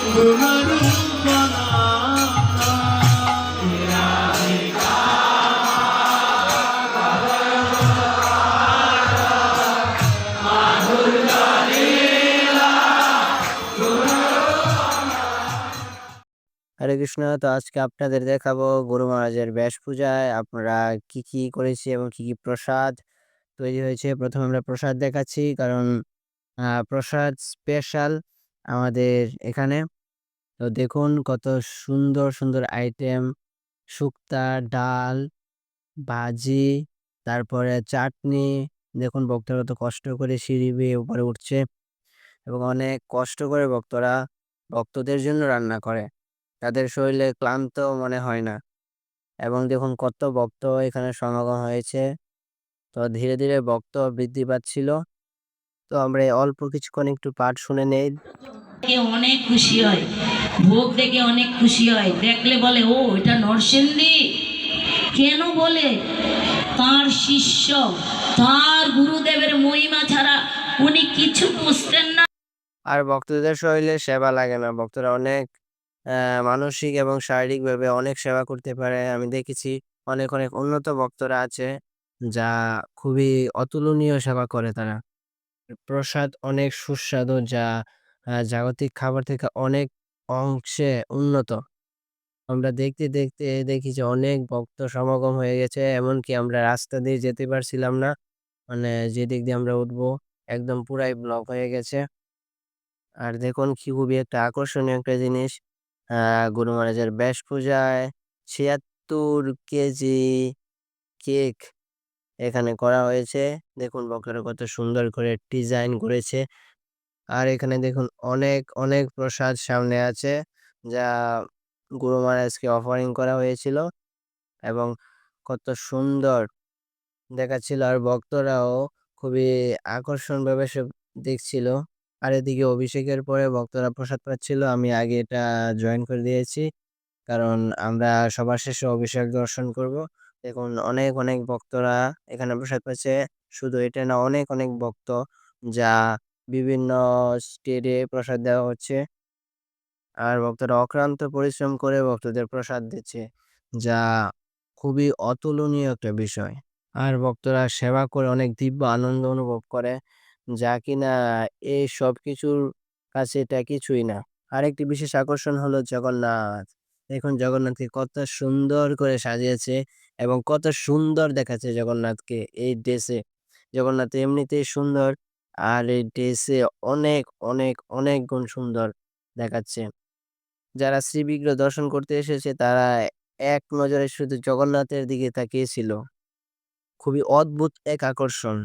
হরে কৃষ্ণ। তো আজকে আপনাদের দেখাবো গুরু মহারাজের ব্যাস পূজায় আপনারা কি কি করেছি এবং কি কি প্রসাদ তৈরি হয়েছে। প্রথমে আমরা প্রসাদ দেখাচ্ছি, কারণ প্রসাদ স্পেশাল আমাদের এখানে। তো দেখুন কত সুন্দর সুন্দর আইটেম, শুক্তা, ডাল, ভাজি, তারপরে চাটনি। দেখুন ভক্তরা কত কষ্ট করে সিঁড়ি বেয়ে উপরে উঠছে এবং অনেক কষ্ট করে ভক্তদের জন্য রান্না করে, তাদের শরীরে ক্লান্ত মনে হয় না। এবং দেখুন কত ভক্ত এখানে সমাগম হয়েছে। তো ধীরে ধীরে ভক্ত বৃদ্ধি পাচ্ছিল। তো আমরা অল্প কিছুক্ষণ একটু পাঠ শুনে নেই। অনেক খুশি হয়, ভোগ দেখে অনেক খুশি হয়, দেখলে বলে ও এটা নরসিংদী। কেন বলে? তার শিষ্য, তার গুরুদেবের মহিমা ছাড়া উনি কিছু বুঝতেন না। আর ভক্তদের শরীরে সেবা লাগে না, ভক্তরা অনেক মানসিক এবং শারীরিকভাবে অনেক সেবা করতে পারে। আমি দেখেছি অনেক অনেক উন্নত ভক্তরা আছে যা খুবই অতুলনীয় সেবা করে তারা। প্রসাদ অনেক সুস্বাদু, যা জাগতিক খাবার থেকে অনেক অংশে উন্নত। আমরা দেখতে দেখতে দেখি যে অনেক ভক্ত সমাগম হয়ে গেছে, এমনকি আমরা রাস্তা দিয়ে যেতে পারছিলাম না। মানে যেদিক দিয়ে আমরা উঠবো একদম পুরাই ব্লক হয়ে গেছে। আর দেখুন কি খুবই একটা আকর্ষণীয় একটা জিনিস, গুরু মহারাজের ব্যাস পূজায় ৭৬ কেজি কেক এখানে করা হয়েছে। দেখুন ভক্তরা কত সুন্দর করে ডিজাইন করেছে। আর এখানে দেখুন অনেক অনেক প্রসাদ সামনে আছে, যা গুরু মহারাজকে অফারিং করা হয়েছিল এবং কত সুন্দর দেখাচ্ছিল। আর ভক্তরাও খুবই আকর্ষণভাবে সব দেখছিল। আর এদিকে অভিষেকের পরে ভক্তরা প্রসাদ পাচ্ছিল। আমি আগে এটা জয়েন করে দিয়েছি, কারণ আমরা সবার শেষে অভিষেক দর্শন করব। দেখুন অনেক অনেক ভক্তরা এখানে প্রসাদ পাচ্ছে। শুধু এটা না, অনেক অনেক ভক্ত যা বিভিন্ন স্টেটে প্রসাদ দেওয়া হচ্ছে। আর ভক্তরা অক্লান্ত পরিশ্রম করে ভক্তদের প্রসাদ দিচ্ছে, যা খুবই অতুলনীয় একটা বিষয়। আর ভক্তরা সেবা করে অনেক দিব্য আনন্দ অনুভব করে, যা কিনা এই সব কিছুর কাছে এটা কিছুই না। আরেকটি বিশেষ আকর্ষণ হলো জগন্নাথ। দেখুন জগন্নাথকে কত সুন্দর করে সাজিয়েছে এবং কত সুন্দর দেখাচ্ছে জগন্নাথকে এই ড্রেসে। জগন্নাথ এমনিতেই সুন্দর, আর এই ড্রেসে অনেক অনেক অনেক গুণ সুন্দর দেখাচ্ছে। যারা শ্রীবিগ্রহ দর্শন করতে এসেছে তারা এক নজরে শুধু জগন্নাথের দিকে তাকিয়েছিল। খুবই অদ্ভুত এক আকর্ষণ।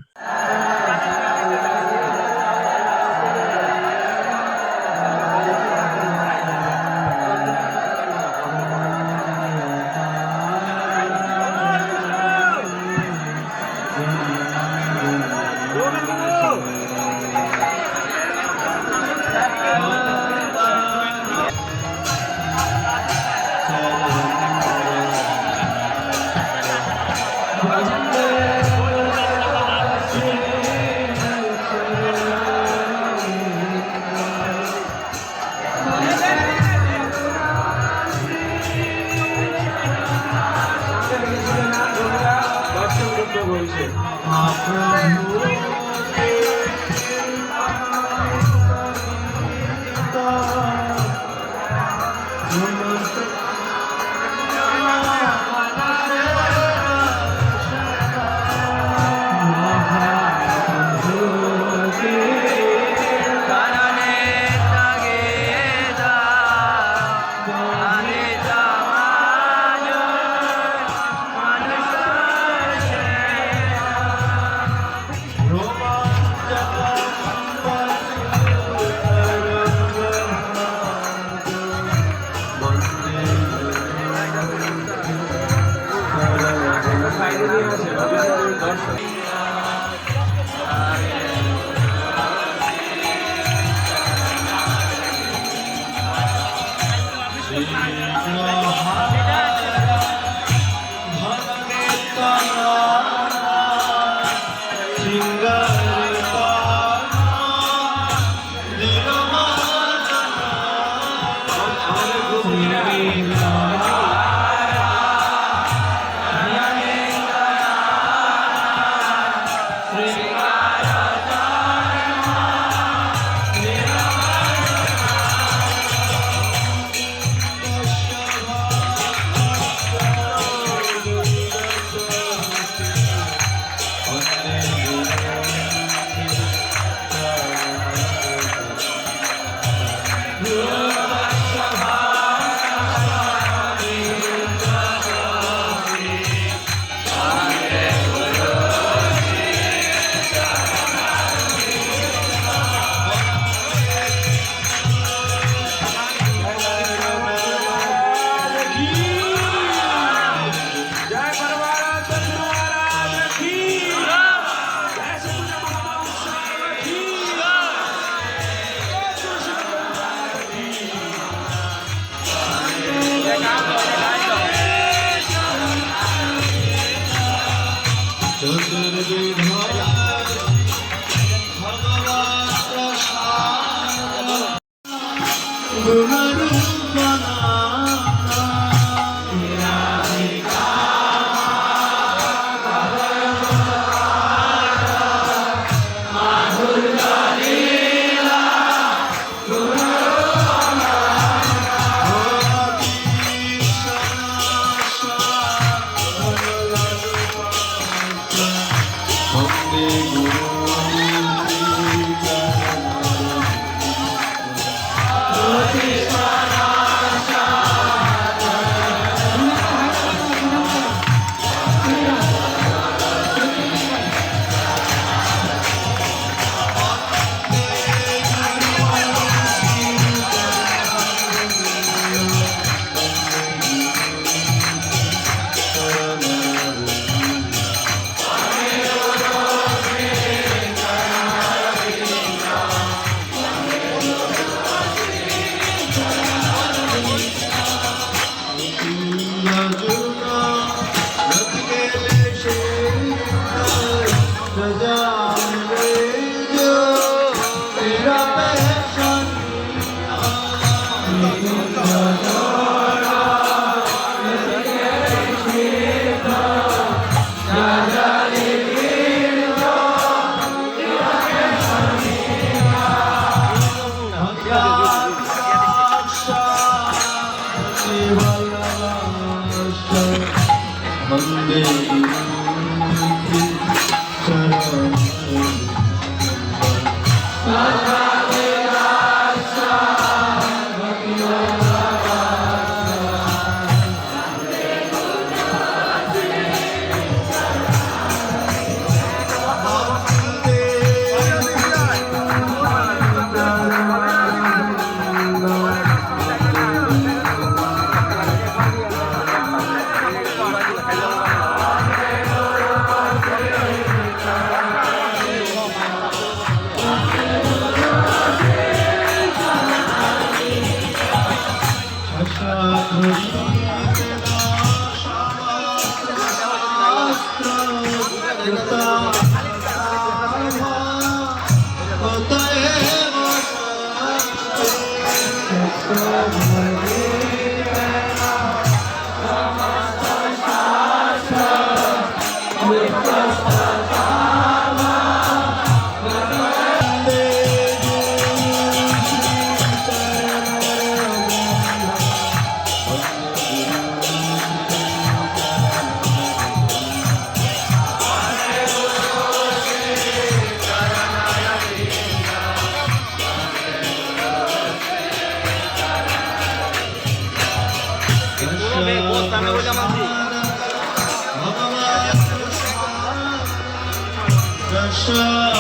Krishna